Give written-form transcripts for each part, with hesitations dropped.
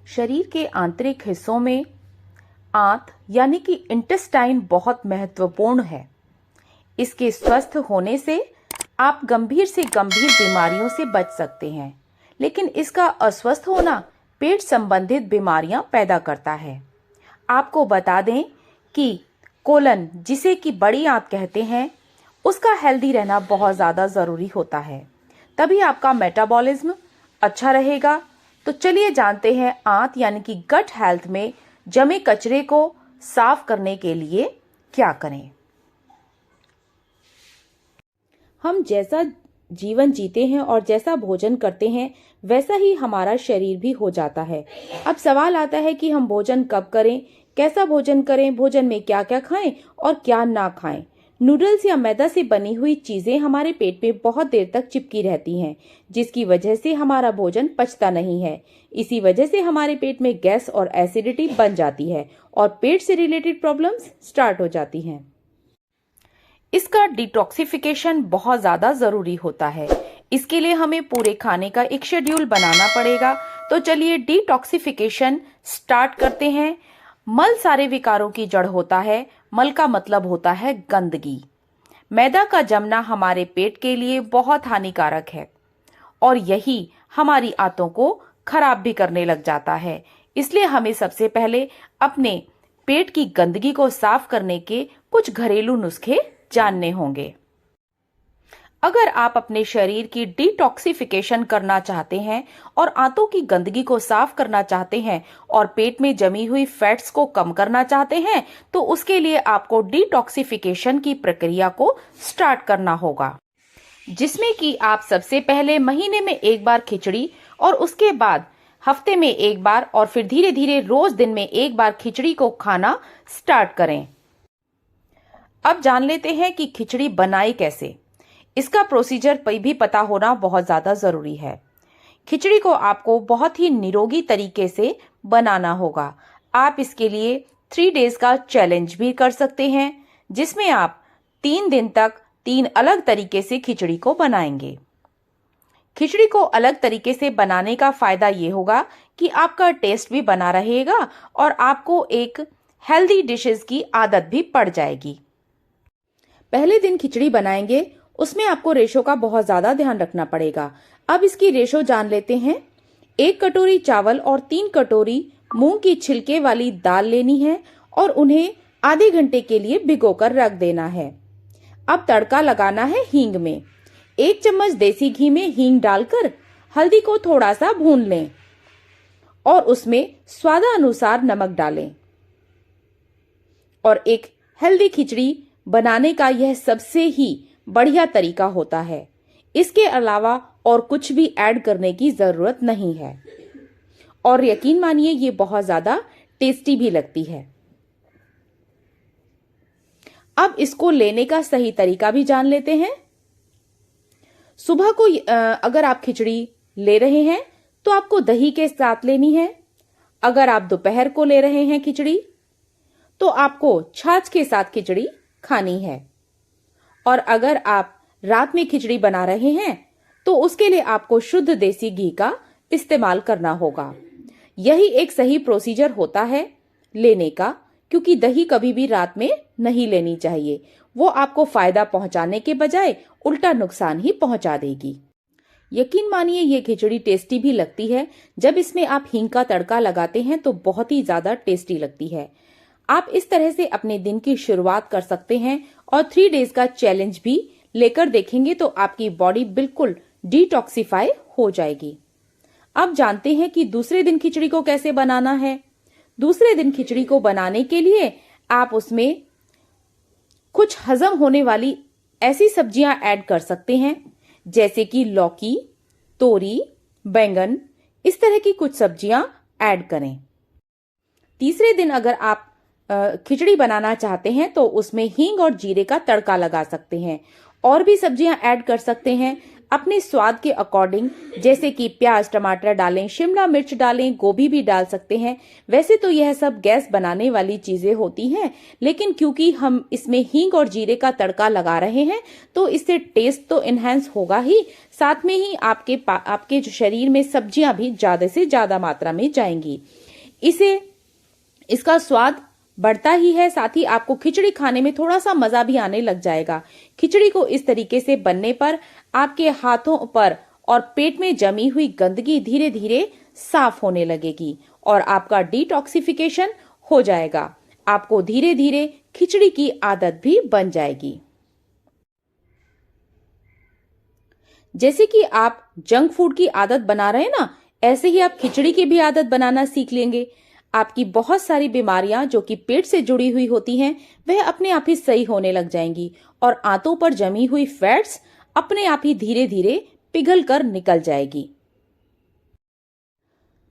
शरीर के आंतरिक हिस्सों में आंत यानी कि इंटेस्टाइन बहुत महत्वपूर्ण है। इसके स्वस्थ होने से आप गंभीर से गंभीर बीमारियों से बच सकते हैं, लेकिन इसका अस्वस्थ होना पेट संबंधित बीमारियां पैदा करता है। आपको बता दें कि कोलन, जिसे कि बड़ी आंत कहते हैं, उसका हेल्दी रहना बहुत ज़्यादा ज़रूरी होता है, तभी आपका मेटाबॉलिज्म अच्छा रहेगा। तो चलिए जानते हैं आंत यानी कि गट हेल्थ में जमे कचरे को साफ करने के लिए क्या करें। हम जैसा जीवन जीते हैं और जैसा भोजन करते हैं वैसा ही हमारा शरीर भी हो जाता है। अब सवाल आता है कि हम भोजन कब करें, कैसा भोजन करें, भोजन में क्या क्या खाएं और क्या ना खाएं। नूडल्स या मैदा से बनी हुई चीजें हमारे पेट में बहुत देर तक चिपकी रहती हैं, जिसकी वजह से हमारा भोजन पचता नहीं है। इसी वजह से हमारे पेट में गैस और एसिडिटी बन जाती है और पेट से रिलेटेड प्रॉब्लम्स स्टार्ट हो जाती हैं। इसका डिटॉक्सिफिकेशन बहुत ज़्यादा ज़रूरी होता है। इसके लिए हमें पूरे खाने का एक शेड्यूल बनाना पड़ेगा। तो चलिए डिटॉक्सिफिकेशन स्टार्ट करते हैं। मल सारे विकारों की जड़ होता है। मल का मतलब होता है गंदगी। मैदा का जमना हमारे पेट के लिए बहुत हानिकारक है और यही हमारी आंतों को खराब भी करने लग जाता है। इसलिए हमें सबसे पहले अपने पेट की गंदगी को साफ करने के कुछ घरेलू नुस्खे जानने होंगे। अगर आप अपने शरीर की डिटॉक्सिफिकेशन करना चाहते हैं और आंतों की गंदगी को साफ करना चाहते हैं और पेट में जमी हुई फैट्स को कम करना चाहते हैं, तो उसके लिए आपको डिटॉक्सिफिकेशन की प्रक्रिया को स्टार्ट करना होगा, जिसमें कि आप सबसे पहले महीने में एक बार खिचड़ी और उसके बाद हफ्ते में एक बार और फिर धीरे धीरे रोज दिन में एक बार खिचड़ी को खाना स्टार्ट करें। अब जान लेते हैं कि खिचड़ी बनाई कैसे। इसका प्रोसीजर भी पता होना बहुत ज़्यादा ज़रूरी है। खिचड़ी को आपको बहुत ही निरोगी तरीके से बनाना होगा। आप इसके लिए 3 डेज का चैलेंज भी कर सकते हैं, जिसमें आप 3 दिन तक 3 अलग तरीके से खिचड़ी को बनाएंगे। खिचड़ी को अलग तरीके से बनाने का फायदा ये होगा कि आपका टेस्ट भी बना रहेगा और आपको एक हेल्दी डिशेस की आदत भी पड़ जाएगी। पहले दिन खिचड़ी बनाएंगे, उसमें आपको रेशो का बहुत ज्यादा ध्यान रखना पड़ेगा। अब इसकी रेशो जान लेते हैं। 1 कटोरी चावल और 3 कटोरी मूंग की छिलके वाली दाल लेनी है और उन्हें आधे घंटे के लिए भिगोकर रख देना है। अब तड़का लगाना है हींग में। 1 चम्मच देसी घी में हींग डालकर हल्दी को थोड़ा सा भून लें और उसमें स्वादानुसार नमक डालें। और एक हेल्दी खिचड़ी बनाने का यह सबसे ही बढ़िया तरीका होता है। इसके अलावा और कुछ भी ऐड करने की जरूरत नहीं है और यकीन मानिए ये बहुत ज्यादा टेस्टी भी लगती है। अब इसको लेने का सही तरीका भी जान लेते हैं। सुबह को अगर आप खिचड़ी ले रहे हैं तो आपको दही के साथ लेनी है। अगर आप दोपहर को ले रहे हैं खिचड़ी तो आपको छाछ के साथ खिचड़ी खानी है। और अगर आप रात में खिचड़ी बना रहे हैं तो उसके लिए आपको शुद्ध देसी घी का इस्तेमाल करना होगा। यही एक सही प्रोसीजर होता है लेने का, क्योंकि दही कभी भी रात में नहीं लेनी चाहिए। वो आपको फायदा पहुंचाने के बजाय उल्टा नुकसान ही पहुंचा देगी। यकीन मानिए ये खिचड़ी टेस्टी भी लगती है। जब इसमें आप हींग का तड़का लगाते हैं तो बहुत ही ज्यादा टेस्टी लगती है। आप इस तरह से अपने दिन की शुरुआत कर सकते हैं और 3 डेज का चैलेंज भी लेकर देखेंगे तो आपकी बॉडी बिल्कुल डिटॉक्सिफाई हो जाएगी। अब जानते हैं कि दूसरे दिन खिचड़ी को कैसे बनाना है। दूसरे दिन खिचड़ी को बनाने के लिए आप उसमें कुछ हजम होने वाली ऐसी सब्जियां ऐड कर सकते हैं, जैसे कि लौकी, तोरी, बैंगन, इस तरह की कुछ सब्जियां ऐड करें। तीसरे दिन अगर आप खिचड़ी बनाना चाहते हैं तो उसमें हींग और जीरे का तड़का लगा सकते हैं और भी सब्जियां ऐड कर सकते हैं। अपने स्वाद के अकॉर्डिंग, जैसे कि प्याज टमाटर डालें, शिमला मिर्च डालें, गोभी भी डाल सकते हैं। वैसे तो यह सब गैस बनाने वाली चीजें होती हैं, लेकिन क्योंकि हम इसमें हींग और जीरे का तड़का लगा रहे हैं तो इससे टेस्ट तो इनहेंस होगा ही, साथ में ही आपके जो शरीर में सब्जियां भी ज्यादा से ज्यादा मात्रा में जाएंगी। इसका स्वाद बढ़ता ही है, साथ ही आपको खिचड़ी खाने में थोड़ा सा मजा भी आने लग जाएगा। खिचड़ी को इस तरीके से बनने पर आपके हाथों पर और पेट में जमी हुई गंदगी धीरे धीरे साफ होने लगेगी और आपका डिटॉक्सिफिकेशन हो जाएगा। आपको धीरे धीरे खिचड़ी की आदत भी बन जाएगी। जैसे कि आप जंक फूड की आदत बना रहे हैं ना, ऐसे ही आप खिचड़ी की भी आदत बनाना सीख लेंगे। आपकी बहुत सारी बीमारियां जो कि पेट से जुड़ी हुई होती हैं, वह अपने आप ही सही होने लग जाएंगी और आंतों पर जमी हुई फैट्स अपने आप ही धीरे धीरे पिघल कर निकल जाएगी।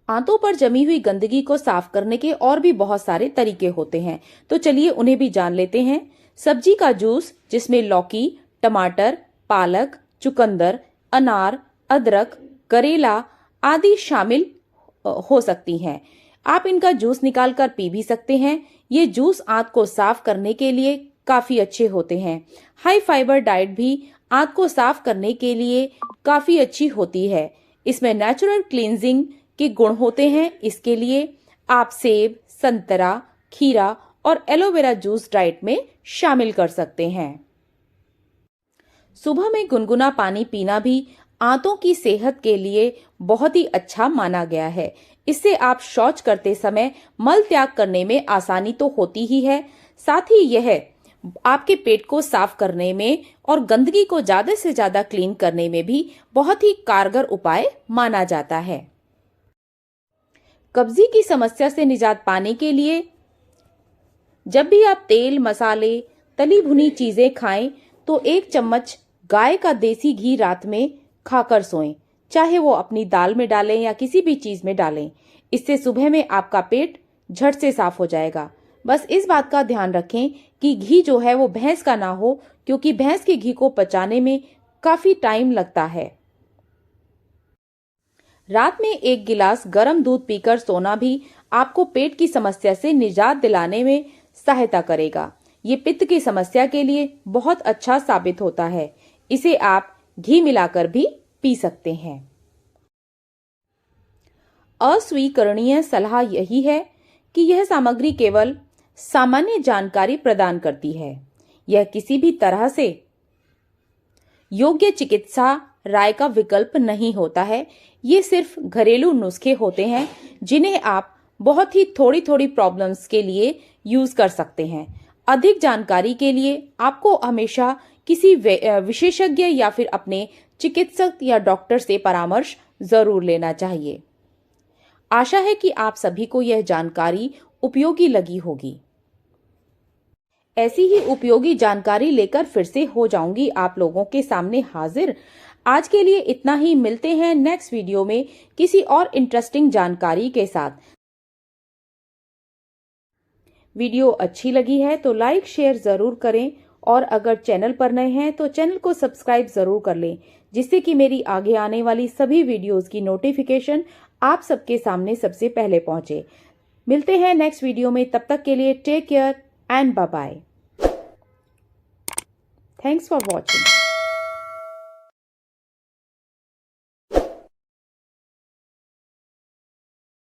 आंतों पर जमी हुई गंदगी को साफ करने के और भी बहुत सारे तरीके होते हैं, तो चलिए उन्हें भी जान लेते हैं। सब्जी का जूस, जिसमें लौकी, टमाटर, पालक, चुकंदर, अनार, अदरक, करेला आदि शामिल हो सकती हैं। आप इनका जूस निकालकर पी भी सकते हैं। ये जूस आंत को साफ करने के लिए काफी अच्छे होते हैं। हाई फाइबर डाइट भी आंत को साफ करने के लिए काफी अच्छी होती है। इसमें नेचुरल क्लींजिंग के गुण होते हैं। इसके लिए आप सेब, संतरा, खीरा और एलोवेरा जूस डाइट में शामिल कर सकते हैं। सुबह में गुनगुना पानी पीना भी आंतों की सेहत के लिए बहुत ही अच्छा माना गया है। इससे आप शौच करते समय मल त्याग करने में आसानी तो होती ही है, साथ ही यह आपके पेट को साफ करने में और गंदगी को ज्यादा से ज्यादा क्लीन करने में भी बहुत ही कारगर उपाय माना जाता है। कब्जी की समस्या से निजात पाने के लिए जब भी आप तेल, मसाले, तली भुनी चीजें खाएं तो 1 चम्मच गाय का देसी घी रात में खाकर सोएं, चाहे वो अपनी दाल में डालें या किसी भी चीज में डालें। इससे सुबह में आपका पेट झट से साफ हो जाएगा। बस इस बात का ध्यान रखें कि घी जो है वो भैंस का ना हो, क्योंकि भैंस के घी को पचाने में काफी टाइम लगता है। रात में 1 गिलास गर्म दूध पीकर सोना भी आपको पेट की समस्या से निजात दिलाने में सहायता करेगा। ये पित्त की समस्या के लिए बहुत अच्छा साबित होता है। इसे आप घी मिलाकर भी पी सकते हैं। अस्वीकरणीय सलाह यही है कि यह सामग्री केवल सामान्य जानकारी प्रदान करती है। यह किसी भी तरह से योग्य चिकित्सा राय का विकल्प नहीं होता है। ये सिर्फ घरेलू नुस्खे होते हैं जिन्हें आप बहुत ही थोड़ी थोड़ी प्रॉब्लम्स के लिए यूज कर सकते हैं। अधिक जानकारी के लिए आपको हमेशा किसी विशेषज्ञ या फिर अपने चिकित्सक या डॉक्टर से परामर्श जरूर लेना चाहिए। आशा है कि आप सभी को यह जानकारी उपयोगी लगी होगी। ऐसी ही उपयोगी जानकारी लेकर फिर से हो जाऊंगी आप लोगों के सामने हाजिर। आज के लिए इतना ही। मिलते हैं नेक्स्ट वीडियो में किसी और इंटरेस्टिंग जानकारी के साथ। वीडियो अच्छी लगी है तो लाइक शेयर जरूर करें और अगर चैनल पर नए हैं तो चैनल को सब्सक्राइब जरूर कर लें, जिससे कि मेरी आगे आने वाली सभी वीडियोस की नोटिफिकेशन आप सबके सामने सबसे पहले पहुंचे। मिलते हैं नेक्स्ट वीडियो में, तब तक के लिए take care and bye bye. Thanks for watching.